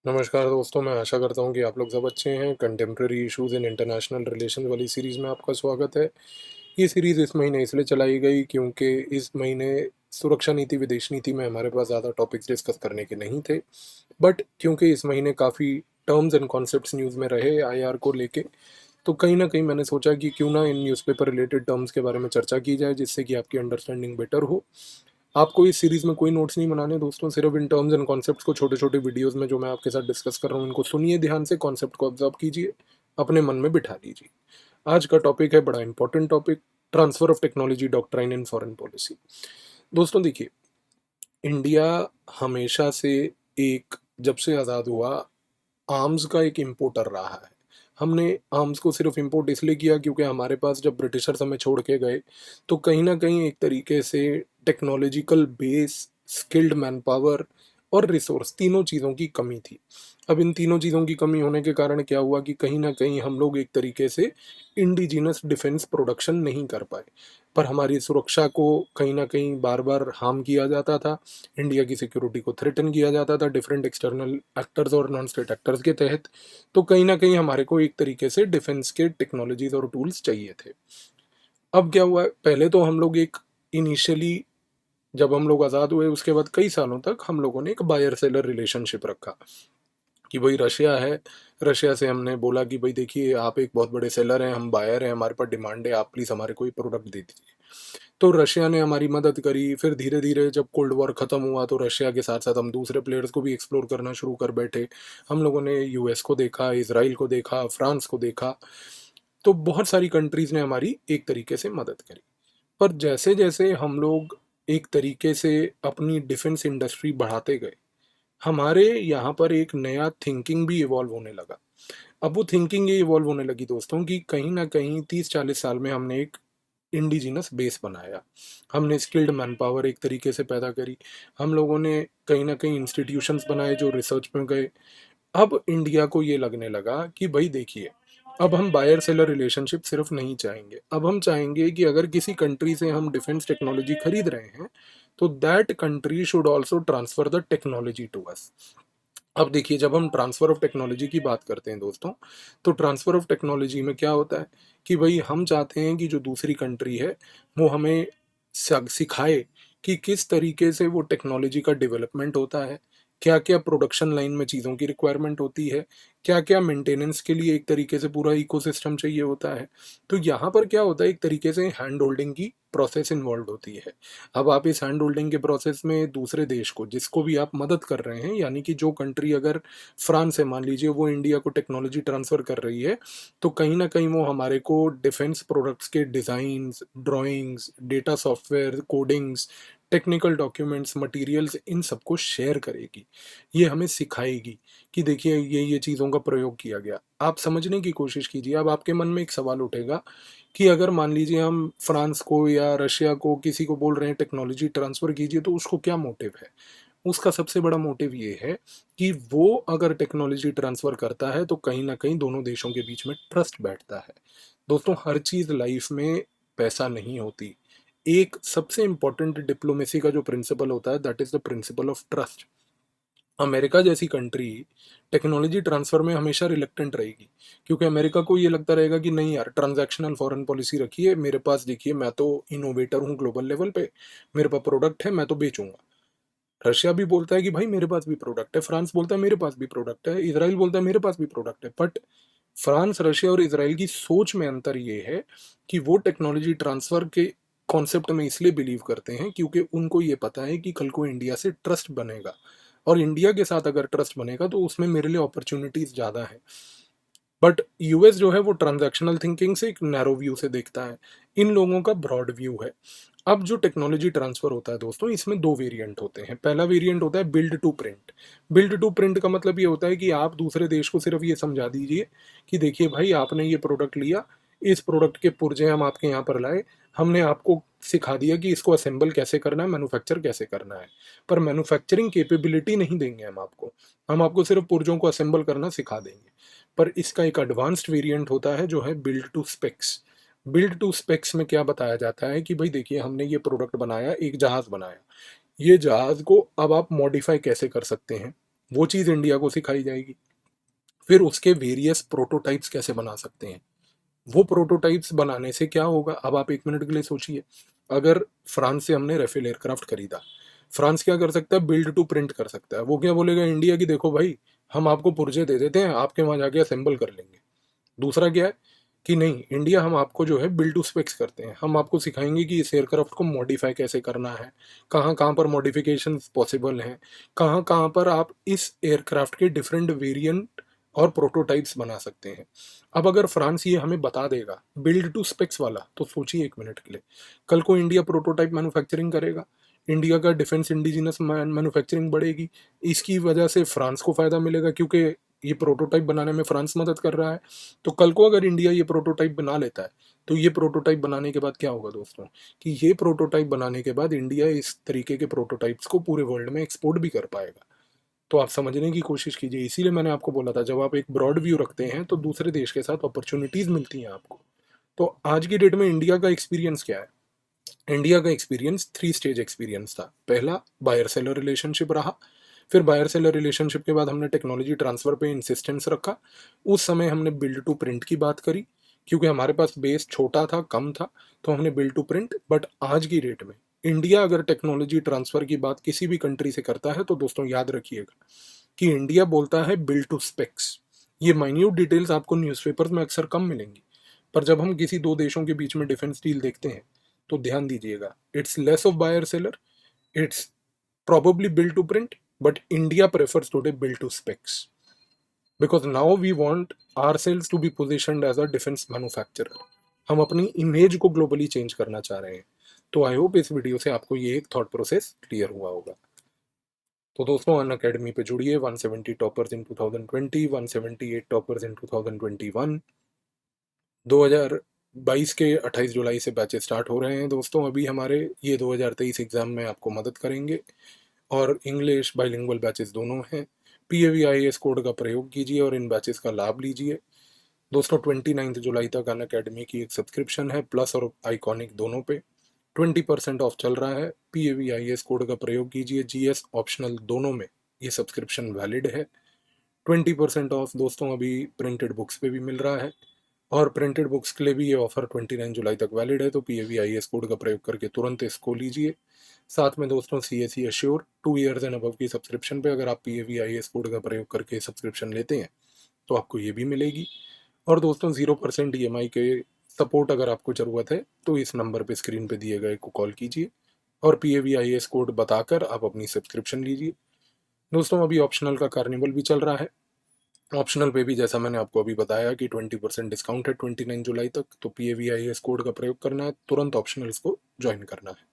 नमस्कार दोस्तों, मैं आशा करता हूँ कि आप लोग सब अच्छे हैं। Contemporary issues in international relations वाली सीरीज़ में आपका स्वागत है। ये सीरीज़ इस महीने इसलिए चलाई गई क्योंकि इस महीने सुरक्षा नीति, विदेश नीति में हमारे पास ज़्यादा टॉपिक्स डिस्कस करने के नहीं थे। बट क्योंकि इस महीने काफ़ी टर्म्स एंड कॉन्सेप्ट्स न्यूज़ में रहे आईआर को लेके, तो कहीं न कहीं मैंने सोचा कि क्यों ना इन न्यूज़पेपर रिलेटेड टर्म्स के बारे में चर्चा की जाए, जिससे कि आपकी अंडरस्टैंडिंग बेटर हो। आपको इस सीरीज़ में कोई नोट्स नहीं बनाने दोस्तों, सिर्फ़ इन टर्म्स एंड कॉन्सेप्ट्स को छोटे-छोटे वीडियोज़ में जो मैं आपके साथ डिस्कस कर रहा हूँ, इनको सुनिए ध्यान से, कॉन्सेप्ट को ऑब्ज़र्व कीजिए, अपने मन में बिठा लीजिए। आज का टॉपिक है बड़ा important topic, transfer of technology doctrine in foreign policy. दोस्तों देखिए, इंडिया हमेशा से एक जब से आज़ाद हुआ, आर्म्स का एक इम्पोर्टर रहा है। हमने आर्म्स को सिर्फ़ इम्पोर्ट इसलिए किया क्योंकि हमारे पास जब ब्रिटिशर्स हमें छोड़ के गए, तो कहीं न कहीं एक तरीके से टेक्नोलॉजिकल बेस, स्किल्ड मैनपावर और रिसोर्स तीनों चीज़ों की कमी थी। अब इन तीनों चीज़ों की कमी होने के कारण क्या हुआ कि कहीं न कहीं हम लोग एक तरीके से इंडिजिनस डिफेंस प्रोडक्शन नहीं कर पाए। पर हमारी सुरक्षा को कहीं न कहीं बार-बार हार्म किया जाता था। इंडिया की सिक्योरिटी को थ्रेटन किया जाता था डिफरेंट एक्सटर्नल एक्टर्स और नॉन स्टेट एक्टर्स के तहत। तो कहीं न कहीं हमारे को एक तरीके से डिफेंस के टेक्नोलॉजीज़ और टूल्स चाहिए थे। अब क्या हुआ, पहले तो हम लोग एक इनिशियली जब हम लोग आज़ाद हुए उसके बाद कई सालों तक हम लोगों ने एक बायर सेलर रिलेशनशिप रखा कि भाई रशिया है, रशिया से हमने बोला कि भाई देखिए आप एक बहुत बड़े सेलर हैं, हम बायर हैं, हमारे पास डिमांड है, आप प्लीज़ हमारे को ये प्रोडक्ट दे दीजिए। तो रशिया ने हमारी मदद करी, फिर धीरे-धीरे जब कोल्ड वॉर खत्म हुआ तो रशिया के साथ-साथ हम दूसरे प्लेयर्स को भी एक्सप्लोर करना शुरू कर बैठे। हम लोगों ने यूएस को देखा, इज़राइल को देखा, फ्रांस को देखा, तो बहुत सारी कंट्रीज़ ने हमारी एक तरीके से मदद करी। पर जैसे-जैसे हम लोग एक तरीके से अपनी डिफेंस इंडस्ट्री बढ़ाते गए, हमारे यहाँ पर एक नया थिंकिंग भी इवॉल्व होने लगा। अब वो थिंकिंग ये इवॉल्व होने लगी दोस्तों कि कहीं न कहीं 30-40 साल में हमने एक इंडिजिनस बेस बनाया। हमने स्किल्ड मैनपावर एक तरीके से पैदा करी। हम लोगों ने कहीं न कहीं इंस्टीट्यूशंस बनाए जो रिसर्च में गए। अब इंडिया को ये लगने लगा कि भई देखिए, अब हम बायर सेलर रिलेशनशिप सिर्फ़ नहीं चाहेंगे। अब हम चाहेंगे कि अगर किसी कंट्री से हम डिफेंस टेक्नोलॉजी खरीद रहे हैं, तो that country should also transfer the technology to us. अब देखिए, जब हम ट्रांसफ़र ऑफ टेक्नोलॉजी की बात करते हैं दोस्तों, तो ट्रांसफ़र ऑफ टेक्नोलॉजी में क्या होता है कि भई हम चाहते हैं कि जो दूसरी कंट्री है, वो हमें सिखाए कि किस तरीके से वो टेक्नोलॉजी का डेवलपमेंट होता है, क्या-क्या प्रोडक्शन लाइन में चीज़ों की रिक्वायरमेंट होती है, क्या-क्या मेंटेनेंस के लिए एक तरीके से पूरा इकोसिस्टम चाहिए होता है। तो यहाँ पर क्या होता है, एक तरीके से हैंड होल्डिंग की प्रोसेस इन्वॉल्व्ड होती है। अब आप इस हैंड होल्डिंग के प्रोसेस में दूसरे देश को, जिसको भी आप मदद कर रहे हैं, यानी कि जो कंट्री अगर फ्रांस है मान लीजिए, वो इंडिया को टेक्नोलॉजी ट्रांसफ़र कर रही है, तो कहीं न कहीं वो हमारे को डिफेंस प्रोडक्ट्स के designs, drawings, data software, codings, technical documents, materials इन सबको शेयर करेगी। ये हमें सिखाएगी कि देखिए ये चीज़ों का प्रयोग किया गया। आप समझने की कोशिश कीजिए, अब आपके मन में एक सवाल उठेगा कि अगर मान लीजिए हम फ्रांस को या रशिया को किसी को बोल रहे हैं टेक्नोलॉजी ट्रांसफ़र कीजिए, तो उसको क्या मोटिव है? उसका सबसे बड़ा मोटिव ये है कि वो अगर टेक्नोलॉजी ट्रांसफ़र करता है तो कहीं न कहीं दोनों देशों के बीच में ट्रस्ट बैठता है। दोस्तों, हर चीज़ लाइफ़ में पैसा नहीं होती। एक सबसे इम्पोर्टेंट डिप्लोमेसी का जो प्रिंसिपल होता है, that is the principle of trust. America जैसी कंट्री टेक्नोलॉजी ट्रांसफ़र में हमेशा रिलक्टेंट रहेगी, क्योंकि अमेरिका को ये लगता रहेगा कि नहीं यार, ट्रांज़ैक्शनल फ़ॉरेन पॉलिसी रखिए, मेरे पास देखिए मैं तो इनोवेटर हूँ ग्लोबल लेवल पे, मेरे पास प्रोडक्ट है, मैं तो बेचूँगा। रशिया भी बोलता है कि भाई मेरे पास भी प्रोडक्ट है, फ्रांस बोलता है मेरे पास भी प्रोडक्ट है, इज़राइल बोलता है मेरे पास भी प्रोडक्ट है। बट फ्रांस, रशिया और इज़राइल की सोच में अंतर ये है कि वो टेक्नोलॉजी ट्रांसफ़र के कॉन्सेप्ट में इसलिए बिलीव करते हैं क्योंकि उनको ये पता है कि कल को इंडिया से ट्रस्ट बनेगा, और इंडिया के साथ अगर ट्रस्ट बनेगा तो उसमें मेरे लिए अपॉर्च्युनिटीज़ ज़्यादा हैं। बट यूएस जो है वो ट्रांजैक्शनल थिंकिंग से एक नैरो व्यू से देखता है। इन लोगों का ब्रॉड व्यू है। अब जो टेक्नोलॉजी ट्रांसफ़र होता है दोस्तों, इसमें 2 वेरिएंट होते हैं। पहला वेरिएंट होता है build to print. Build to print का मतलब ये होता है कि आप दूसरे देश को सिर्फ़ ये समझा दीजिए कि देखिए भाई, आपने ये प्रोडक्ट लिया, इस प्रोडक्ट के पुर्जे हम आपके यहाँ पर लाए, हमने आपको सिखा दिया कि इसको असेंबल कैसे करना है, मैन्युफैक्चर कैसे करना है। पर मैन्युफैक्चरिंग कैपेबिलिटी नहीं देंगे हम आपको। हम आपको सिर्फ़ पुर्जों को असेंबल करना सिखा देंगे। पर इसका एक एडवांस्ड वेरिएंट होता है जो है build to specs. Build to specs में क्या बताया जाता है कि भाई देखिए, हमने ये प्रोडक्ट बनाया, एक जहाज़ बनाया। ये जहाज़ को अब आप मॉडिफ़ाई कैसे कर सकते हैं? वो चीज़ इंडिया को सिखाई जाएगी। फिर उसके वेरियस प्रोटोटाइप्स कैसे बना सकते हैं, वो प्रोटोटाइप्स बनाने से क्या होगा, अब आप 1 मिनट के लिए सोचिए। अगर फ्रांस से हमने राफेल एयरक्राफ्ट खरीदा, फ्रांस क्या कर सकता है, बिल्ड टू प्रिंट कर सकता है। वो क्या बोलेगा इंडिया की, देखो भाई हम आपको पुर्जे दे देते हैं, आपके वहाँ जाके असेंबल कर लेंगे। दूसरा क्या है कि नहीं, इंडिया हम आपको जो है बिल्ड टू स्पेक्स करते हैं, हम आपको सिखाएंगे कि इस एयरक्राफ्ट को मॉडिफाई कैसे करना है, कहाँ कहाँ पर मॉडिफिकेशन पॉसिबल हैं, कहाँ कहाँ पर आप इस एयरक्राफ्ट के डिफरेंट वेरिएंट और प्रोटोटाइप्स बना सकते हैं। अब अगर फ्रांस ये हमें बता देगा बिल्ड टू स्पेक्स वाला, तो सोचिए 1 मिनट के लिए, कल को इंडिया प्रोटोटाइप मैन्युफैक्चरिंग करेगा, इंडिया का डिफेंस इंडिजिनस मैन्युफैक्चरिंग बढ़ेगी, इसकी वजह से फ्रांस को फायदा मिलेगा क्योंकि ये प्रोटोटाइप बनाने में फ्रांस मदद कर रहा है। तो कल को अगर इंडिया ये प्रोटोटाइप बना लेता है, तो ये प्रोटोटाइप बनाने के बाद क्या होगा दोस्तों, कि ये प्रोटोटाइप बनाने के बाद इंडिया इस तरीके के प्रोटोटाइप्स को पूरे वर्ल्ड में एक्सपोर्ट भी कर पाएगा। तो आप समझने की कोशिश कीजिए, इसीलिए मैंने आपको बोला था जब आप एक ब्रॉड व्यू रखते हैं तो दूसरे देश के साथ अपॉर्चुनिटीज मिलती हैं आपको। तो आज की डेट में इंडिया का एक्सपीरियंस क्या है, इंडिया का एक्सपीरियंस 3 स्टेज एक्सपीरियंस था। पहला बायर सेलर रिलेशनशिप रहा, फिर बायर सेलर रिलेशनशिप के बाद हमने टेक्नोलॉजी ट्रांसफर पे इंसिस्टेंस रखा, उस समय हमने बिल्ड टू प्रिंट की बात करी क्योंकि हमारे पास बेस छोटा था, कम था, तो हमने बिल्ड टू प्रिंट। बट आज की डेट में इंडिया अगर टेक्नोलॉजी ट्रांसफर की बात किसी भी कंट्री से करता है तो दोस्तों याद रखिएगा कि इंडिया बोलता है बिल्ड टू स्पेक्स। ये माइन्यूट डिटेल्स आपको न्यूज़पेपर्स में अक्सर कम मिलेंगी, पर जब हम किसी दो देशों के बीच में डिफेंस डील देखते हैं तो ध्यान दीजिएगा, it's less of buyer seller, it's probably built to print, but India prefers today built to specs because now we want ourselves to be positioned as a defense manufacturer. हम अपनी image को globally change करना चाह रहे हैं। तो I hope इस video से आपको ये एक थॉट प्रोसेस क्लियर हुआ होगा। तो दोस्तों अन अकेडमी पे जुड़िए, 170 टॉपर्स इन 2020, 178 टॉपर्स इन 2021, 2022 के 28 जुलाई से बैचेस स्टार्ट हो रहे हैं दोस्तों। अभी हमारे ये 2023 एग्जाम में आपको मदद करेंगे और इंग्लिश बाइलिंगुअल बैचेस दोनों हैं। PAVIAS कोड का प्रयोग कीजिए और इन बैचेस का लाभ लीजिए दोस्तों। 29 जुलाई तक अन अकेडमी की एक सब्सक्रिप्शन है, प्लस और आइकॉनिक दोनों पे 20% ऑफ चल रहा है। PAVIAS कोड का प्रयोग कीजिए, GS ऑप्शनल दोनों में ये सब्सक्रिप्शन वैलिड है। 20% ऑफ दोस्तों अभी प्रिंटेड बुक्स पे भी मिल रहा है और प्रिंटेड बुक्स के लिए भी ये ऑफर 29 जुलाई तक वैलिड है। तो PAVIAS कोड का प्रयोग करके तुरंत इसको लीजिए। साथ में दोस्तों CSE assure 2 years and above की सब्सक्रिप्शन पे अगर आप PAVIAS कोड का प्रयोग करके सब्सक्रिप्शन लेते हैं तो आपको ये भी मिलेगी। और दोस्तों 0% EMI के सपोर्ट अगर आपको ज़रूरत है तो इस नंबर पे स्क्रीन पे दिए गए को कॉल कीजिए और PAVIAS कोड बताकर आप अपनी सब्सक्रिप्शन लीजिए। दोस्तों अभी ऑप्शनल का कार्निवल भी चल रहा है, ऑप्शनल पे भी जैसा मैंने आपको अभी बताया कि 20% डिस्काउंट है 29 जुलाई तक। तो PAVIAS कोड का प्रयोग करना है, तुरंत ऑप्शनल्स को ज्वाइन करना है।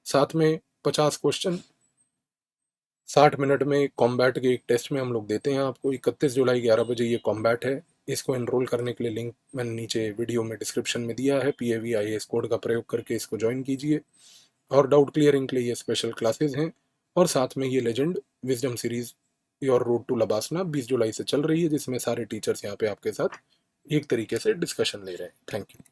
साथ में 50 क्वेश्चन 60 मिनट में कॉम्बैट के एक टेस्ट में हम लोग देते हैं आपको। 31 जुलाई 11 बजे ये कॉम्बैट है। इसको एनरोल करने के लिए लिंक मैंने नीचे वीडियो में डिस्क्रिप्शन में दिया है। PAVIAS कोड का प्रयोग करके इसको ज्वाइन कीजिए और डाउट क्लियरिंग के लिए ये स्पेशल क्लासेस हैं। और साथ में ये legend wisdom series your road to LBSNAA 20 जुलाई से चल रही है, जिसमें सारे टीचर्स यहाँ पे आपके साथ एक तरीके से डिस्कशन ले रहे हैं। Thank you.